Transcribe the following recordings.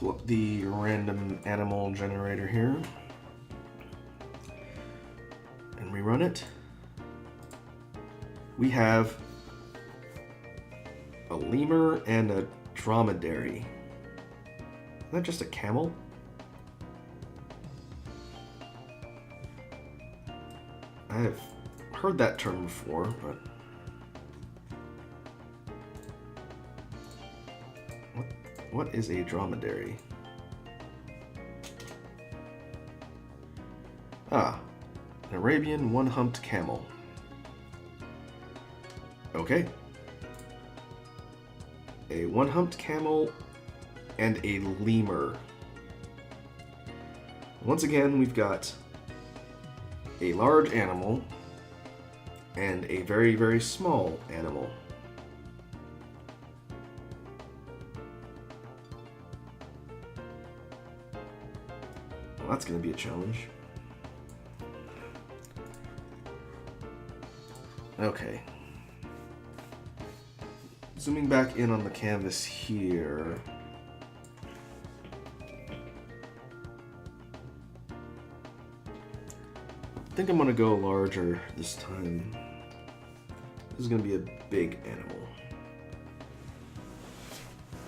pull up the random animal generator here and rerun it. We have a lemur and a dromedary. Is that just a camel? I've heard that term before, but what is a dromedary? Ah, an Arabian one-humped camel. Okay. A one-humped camel and a lemur. Once again, we've got a large animal and a very, very small animal. Well, that's going to be a challenge. Okay. Zooming back in on the canvas here. I think I'm going to go larger this time. This is going to be a big animal.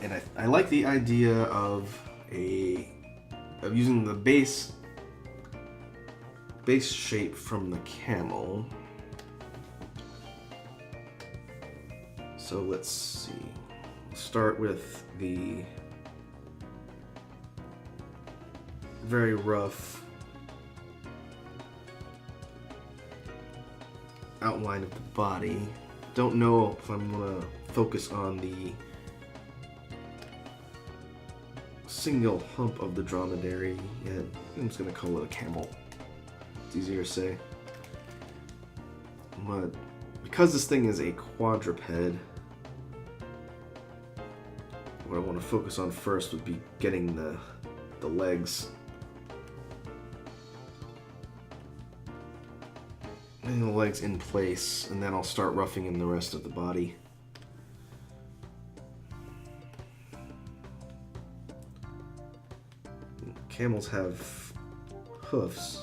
And I like the idea of using the base shape from the camel. So let's see. We'll start with the very rough outline of the body. Don't know if I'm gonna focus on the single hump of the dromedary yet. I'm just gonna call it a camel. It's easier to say. But because this thing is a quadruped, what I want to focus on first would be getting the legs. Getting the legs in place, and then I'll start roughing in the rest of the body. Camels have hoofs.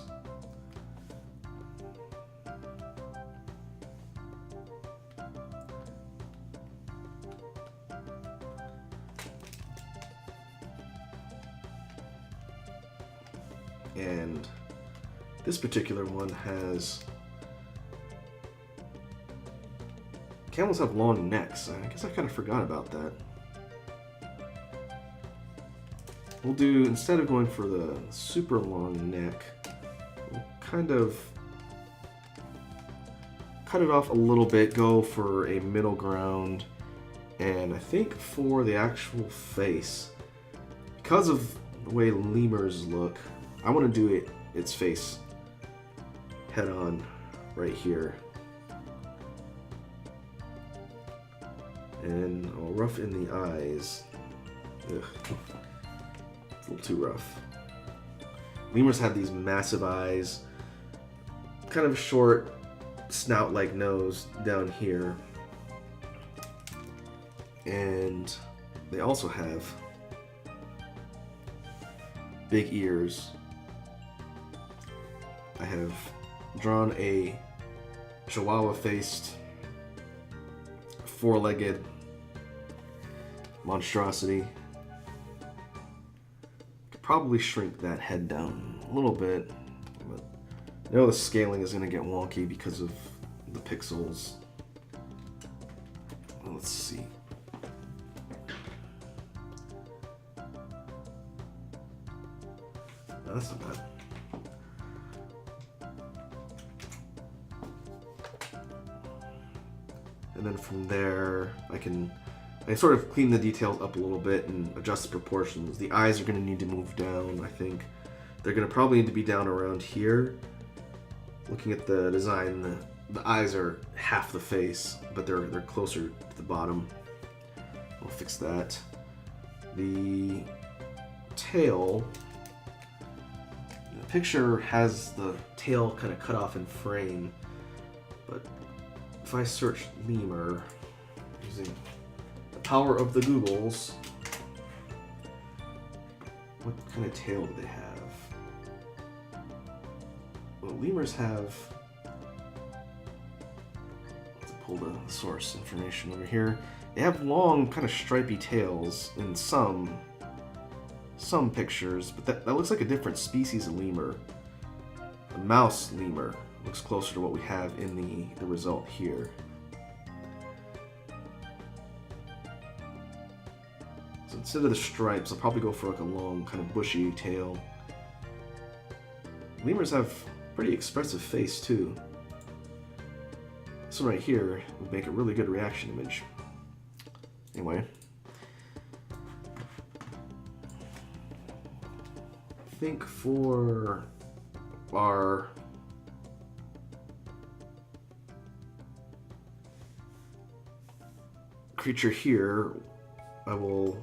And this particular one has... Camels have long necks. I guess I kind of forgot about that. We'll do, instead of going for the super long neck, we'll kind of cut it off a little bit, go for a middle ground, and I think for the actual face, because of the way lemurs look, I want to do its face head on right here. And I'll rough in the eyes. Ugh. It's a little too rough. Lemurs have these massive eyes, kind of a short snout-like nose down here. And they also have big ears. I have drawn a chihuahua-faced, four-legged monstrosity. Could probably shrink that head down a little bit, but I know the scaling is going to get wonky because of the pixels. Well, let's see. No, that's not bad. And then from there, I sort of clean the details up a little bit and adjust the proportions. The eyes are going to need to move down, I think. They're going to probably need to be down around here. Looking at the design, the eyes are half the face, but they're closer to the bottom. We'll fix that. The tail, the picture has the tail kind of cut off in frame, but if I search lemur using the power of the Googles, kind of tail do they have? Well, lemurs have... Let's pull the source information over here. They have long, kind of stripy tails in some pictures, but that looks like a different species of lemur. A mouse lemur looks closer to what we have in the result here. So instead of the stripes, I'll probably go for like a long, kind of bushy tail. Lemurs have pretty expressive face too. This one right here would make a really good reaction image. Anyway. I think for our creature here, I will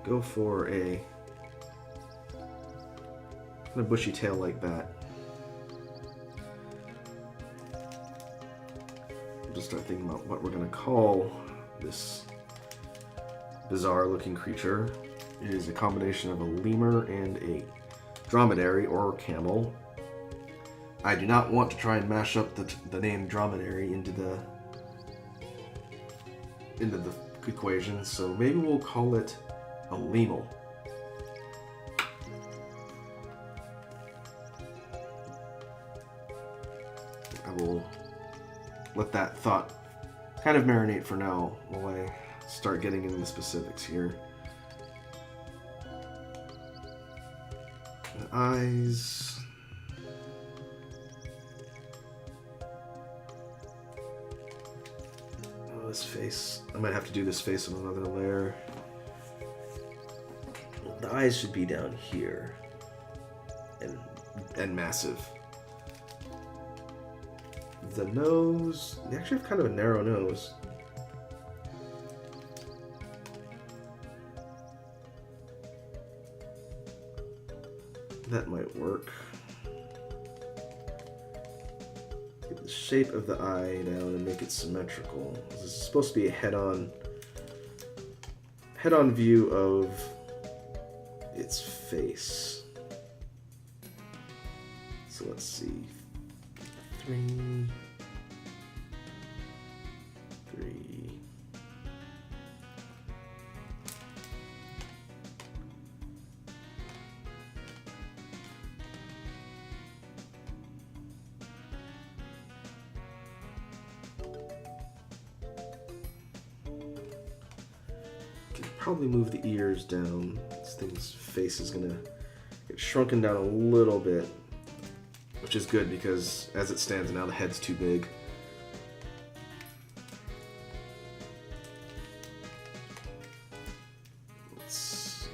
go for a kind of bushy tail like that. I'll just start thinking about what we're going to call this bizarre looking creature. It is a combination of a lemur and a dromedary or camel. I do not want to try and mash up the name dromedary into the equation, so maybe we'll call it a lemel. I will let that thought kind of marinate for now while I start getting into the specifics here. The eyes. Oh, this face. I might have to do this face on another layer. The eyes should be down here. And massive. The nose. They actually have kind of a narrow nose. That might work. Get the shape of the eye down and make it symmetrical. This is supposed to be a head-on view of its face. So let's see. 3. Probably move the ears down. This thing's face is gonna get shrunken down a little bit, which is good because as it stands now, the head's too big. Let's see.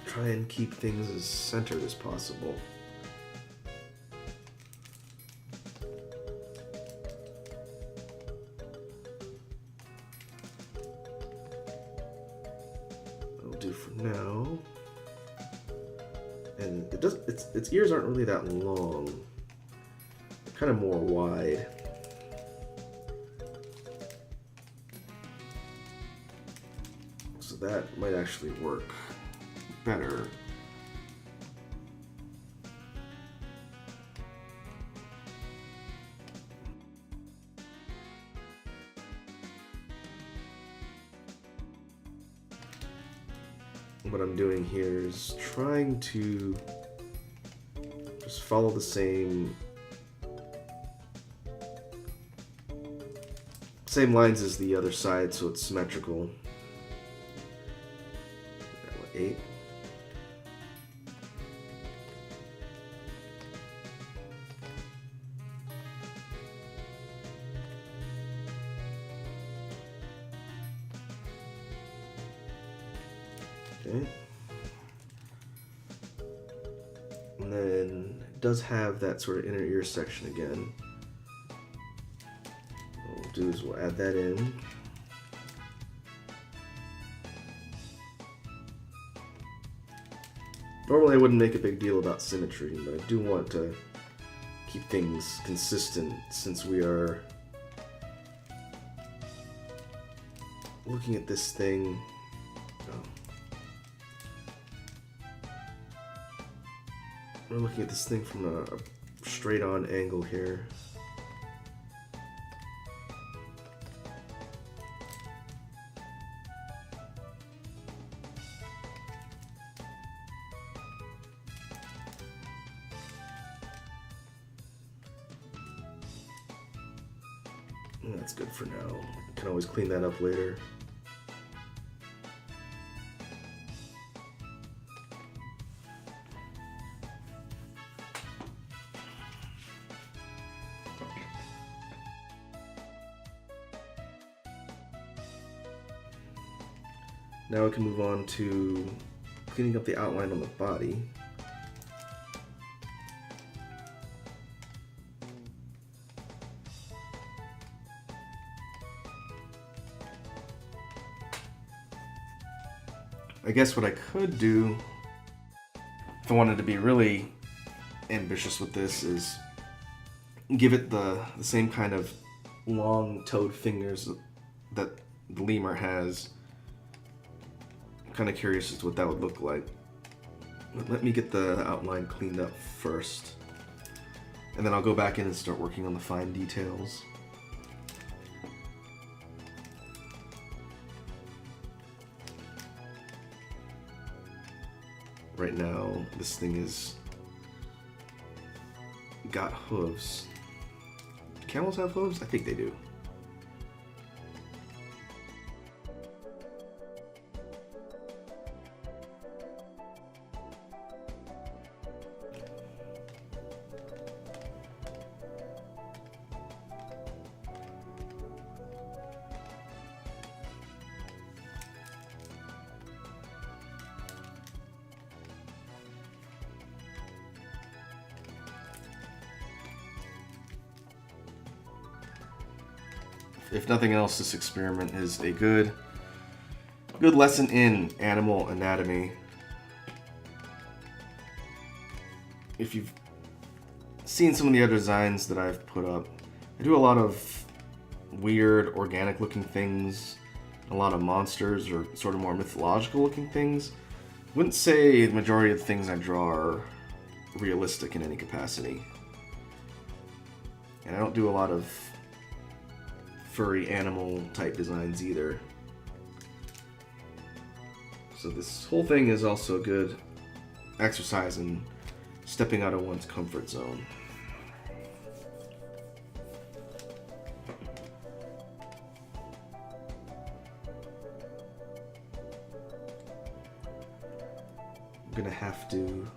Try and keep things as centered as possible. Do for now, and it does. Its ears aren't really that long; they're kind of more wide. So that might actually work better. What I'm doing here is trying to just follow the same lines as the other side, so it's symmetrical. 8. Okay. And then it does have that sort of inner ear section again. What we'll do is we'll add that in. Normally I wouldn't make a big deal about symmetry, but I do want to keep things consistent since we are looking at this thing We're looking at this thing from a straight on angle here. That's good for now. Can always clean that up later. Now we can move on to cleaning up the outline on the body. I guess what I could do, if I wanted to be really ambitious with this, is give it the same kind of long-toed fingers that the lemur has. I'm kind of curious as to what that would look like. But let me get the outline cleaned up first, and then I'll go back in and start working on the fine details. Right now, this thing is got hooves. Do camels have hooves? I think they do. If nothing else, this experiment is a good lesson in animal anatomy. If you've seen some of the other designs that I've put up, I do a lot of weird, organic looking things, a lot of monsters or sort of more mythological looking things. I wouldn't say the majority of the things I draw are realistic in any capacity. And I don't do a lot of furry animal type designs either. So this whole thing is also a good exercise in stepping out of one's comfort zone. I'm gonna have to,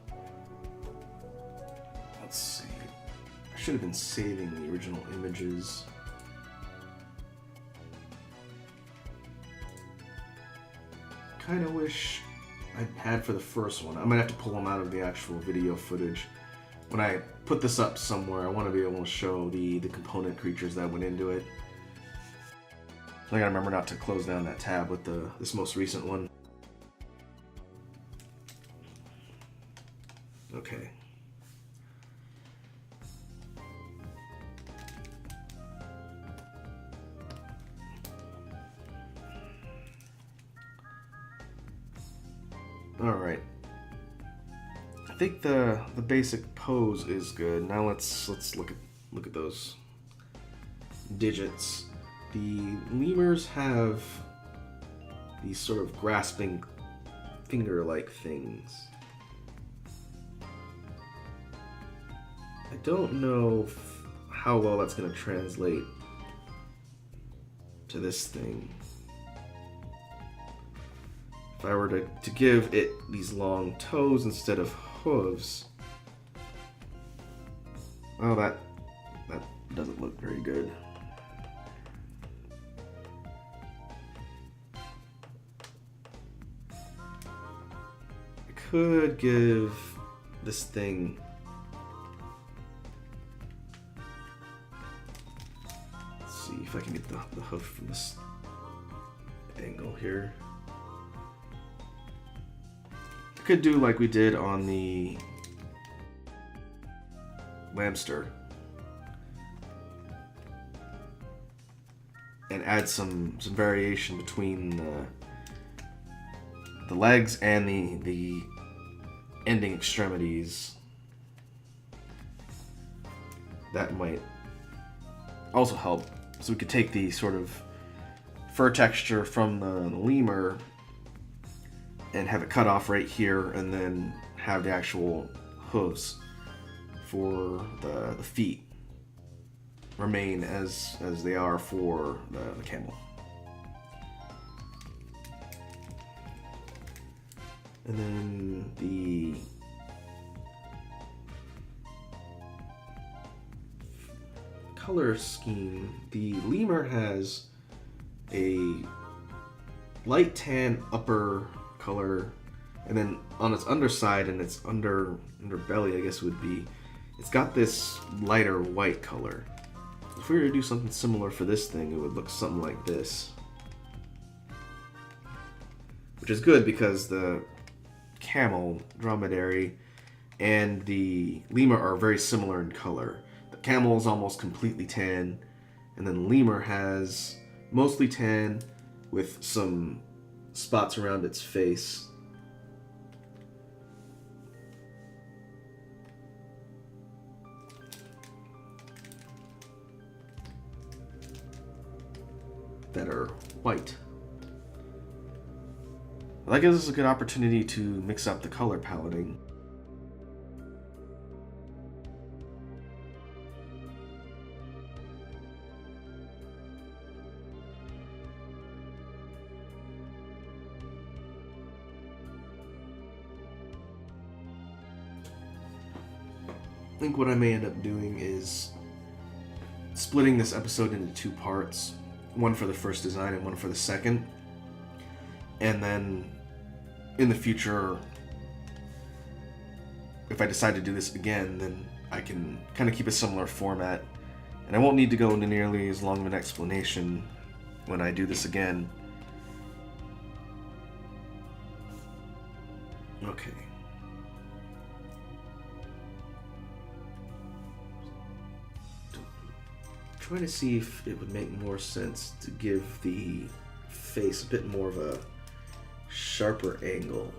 let's see, I should have been saving the original images. Kind of wish I had for the first one. I might have to pull them out of the actual video footage. When I put this up somewhere, I want to be able to show the component creatures that went into it. I gotta remember not to close down that tab with this most recent one. Okay. Alright. I think the basic pose is good. Now let's look at those digits. The lemurs have these sort of grasping finger-like things. I don't know how well that's going to translate to this thing. If I were to give it these long toes instead of hooves, well, that doesn't look very good. I could give this thing, let's see if I can get the hoof from this angle here. Could do like we did on the Lamster and add some variation between the legs and the ending extremities. that might also help. So we could take the sort of fur texture from the lemur and have it cut off right here, and then have the actual hooves for the feet remain as they are for the camel. And then the color scheme, the lemur has a light tan upper color, and then on its underside and its underbelly, I guess would be, it's got this lighter white color. If we were to do something similar for this thing, it would look something like this. Which is good because the camel, dromedary, and the lemur are very similar in color. The camel is almost completely tan, and then the lemur has mostly tan with some spots around its face. That are white. That gives us a good opportunity to mix up the color paletting. I think what I may end up doing is splitting this episode into 2 parts. One for the first design and one for the second. And then in the future, if I decide to do this again, then I can kind of keep a similar format. And I won't need to go into nearly as long of an explanation when I do this again. Okay. Trying to see if it would make more sense to give the face a bit more of a sharper angle.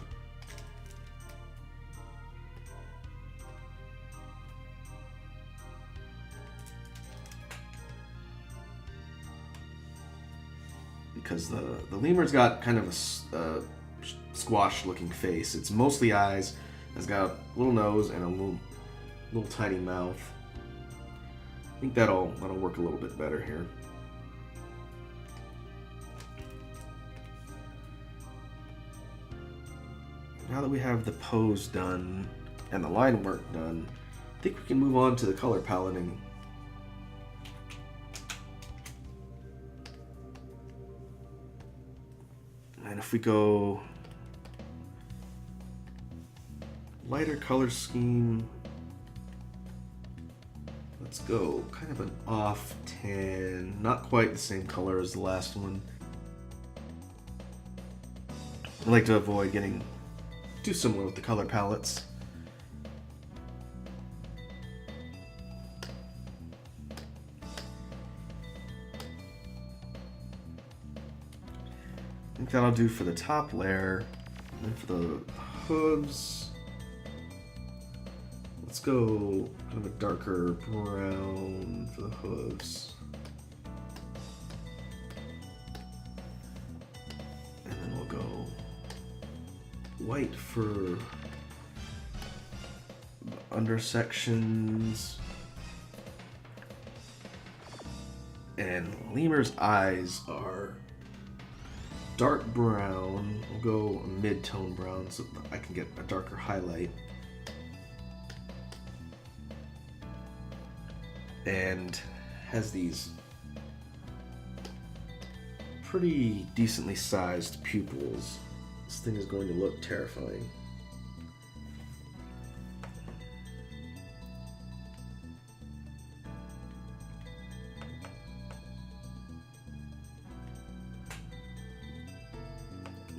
Because the lemur's got kind of a squash looking face. It's mostly eyes, it's got a little nose and a little tiny mouth. I think that'll work a little bit better here. Now that we have the pose done and the line work done, I think we can move on to the color paletting. And if we go lighter color scheme, let's go kind of an off tan, not quite the same color as the last one. I like to avoid getting too similar with the color palettes. I think that'll do for the top layer. And then for the hooves, let's go kind of a darker brown for the hooves. And then we'll go white for undersections. And lemur's eyes are dark brown. We'll go a mid-tone brown so I can get a darker highlight. And has these pretty decently sized pupils. This thing is going to look terrifying.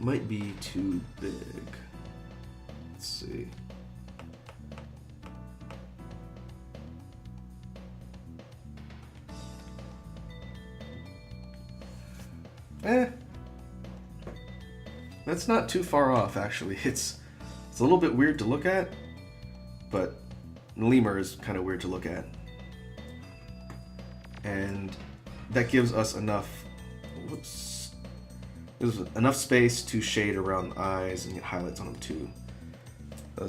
Might be too big. Let's see. That's not too far off, actually. It's a little bit weird to look at, but the lemur is kind of weird to look at. and that gives us enough enough space to shade around the eyes and get highlights on them too. I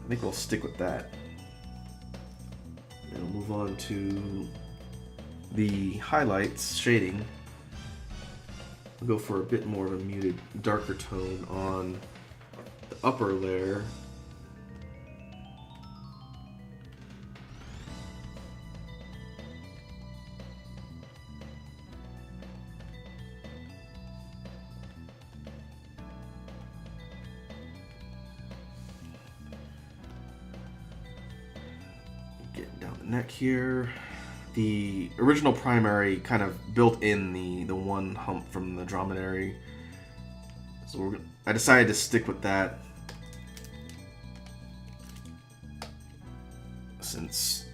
think we'll stick with that. And we'll move on to the highlights, shading. We'll go for a bit more of a muted, darker tone on the upper layer. Getting down the neck here. The original primary kind of built in the one hump from the dromedary, so I decided to stick with that since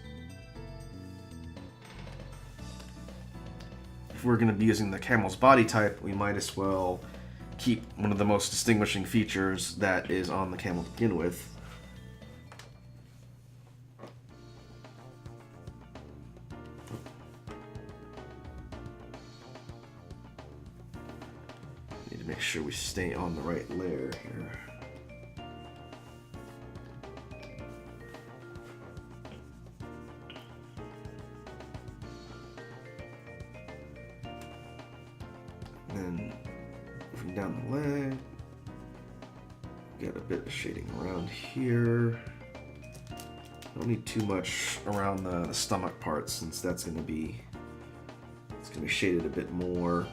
if we're going to be using the camel's body type, we might as well keep one of the most distinguishing features that is on the camel to begin with. Make sure we stay on the right layer here. And then moving down the leg, get a bit of shading around here. Don't need too much around the stomach part since it's going to be shaded a bit more.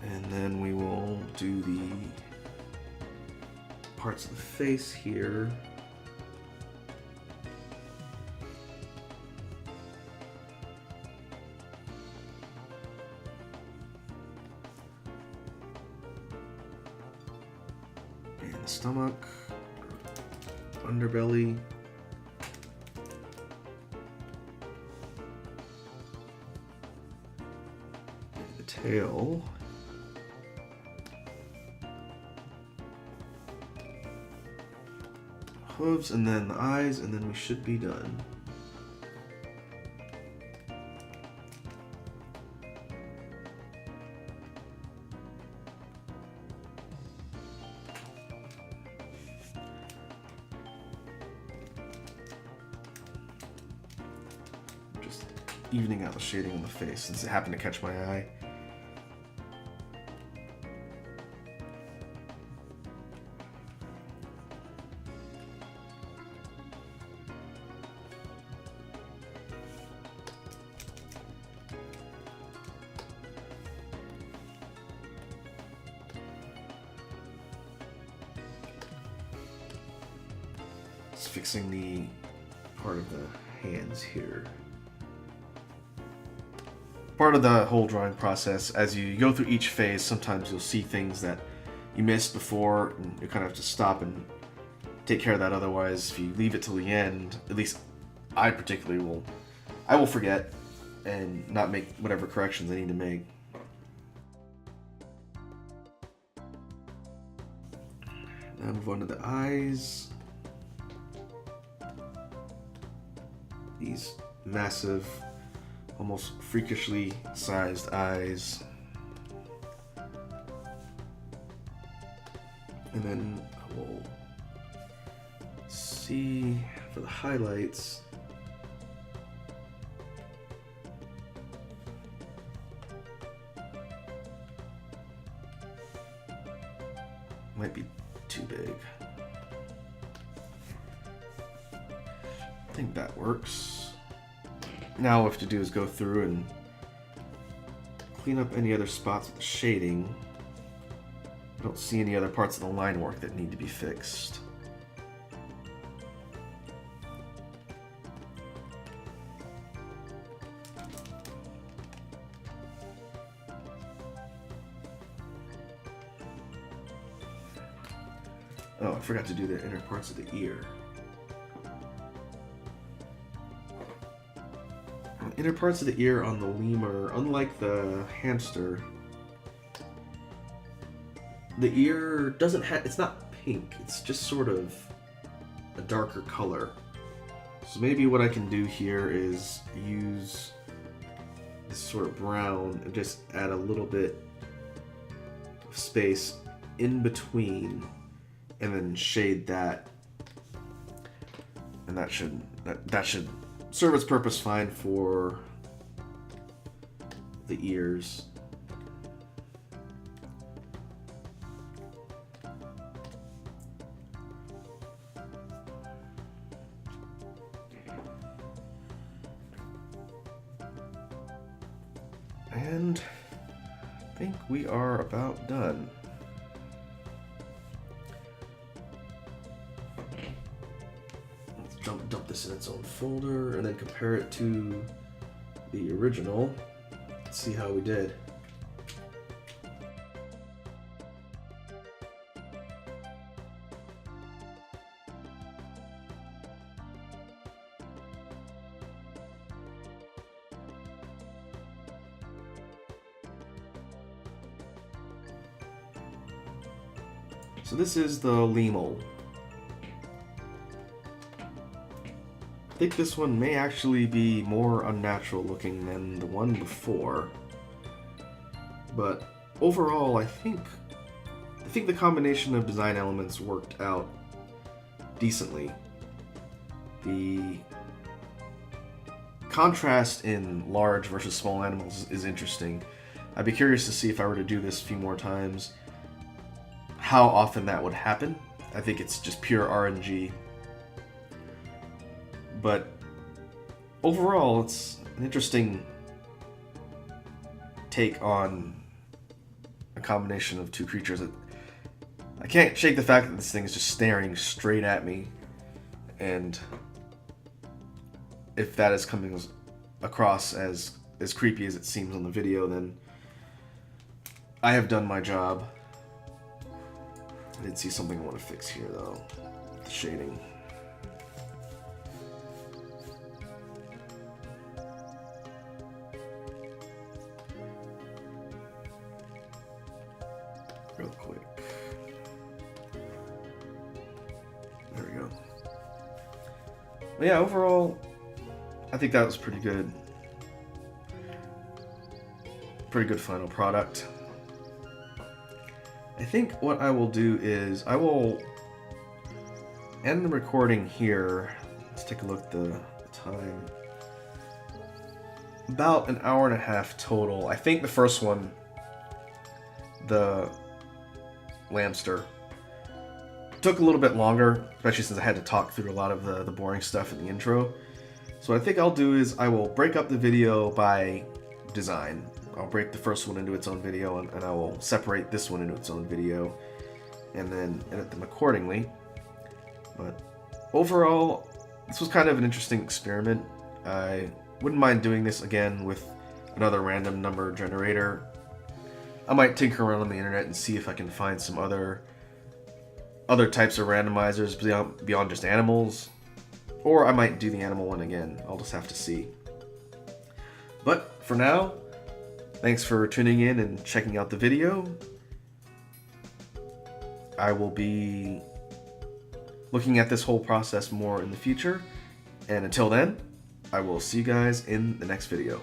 And then we will do the parts of the face here. And the stomach, underbelly. And the tail. Hooves, and then the eyes, and then we should be done. Just evening out the shading on the face since it happened to catch my eye. Fixing the part of the hands here. Part of the whole drawing process, as you go through each phase, sometimes you'll see things that you missed before, and you kind of have to stop and take care of that. Otherwise, if you leave it till the end, at least I particularly will forget and not make whatever corrections I need to make. Now move on to the eyes. These massive, almost freakishly sized eyes. And then we'll see for the highlights. Might be too big. I think that works. Now what we have to do is go through and clean up any other spots with the shading. I don't see any other parts of the line work that need to be fixed. Oh, I forgot to do the inner parts of the ear. inner parts of the ear on the lemur, unlike the hamster, the ear doesn't have, it's not pink, it's just sort of a darker color. So maybe what I can do here is use this sort of brown and just add a little bit of space in between and then shade that. And that should serve its purpose fine for the ears. And I think we are about done. Let's dump this in its own folder and then compare it to the original. Let's see how we did. So this is the Lemel. I think this one may actually be more unnatural looking than the one before. But overall, I think the combination of design elements worked out decently. The contrast in large versus small animals is interesting. I'd be curious to see if I were to do this a few more times, how often that would happen. I think it's just pure RNG. But overall, it's an interesting take on a combination of two creatures. I can't shake the fact that this thing is just staring straight at me, and if that is coming across as creepy as it seems on the video, then I have done my job. I did see something I want to fix here, though. The shading. Real quick. There we go. But yeah, overall, I think that was pretty good. Pretty good final product. I think what I will do is I will end the recording here. Let's take a look at the time. About an hour and a half total. I think the first one, the Lamster, took a little bit longer, especially since I had to talk through a lot of the boring stuff in the intro. So what I think I'll do is I will break up the video by design. I'll break the first one into its own video, and I will separate this one into its own video, and then edit them accordingly. But overall, this was kind of an interesting experiment. I wouldn't mind doing this again with another random number generator. I might tinker around on the internet and see if I can find some other types of randomizers beyond just animals, or I might do the animal one again. I'll just have to see. But for now, thanks for tuning in and checking out the video. I will be looking at this whole process more in the future, and until then, I will see you guys in the next video.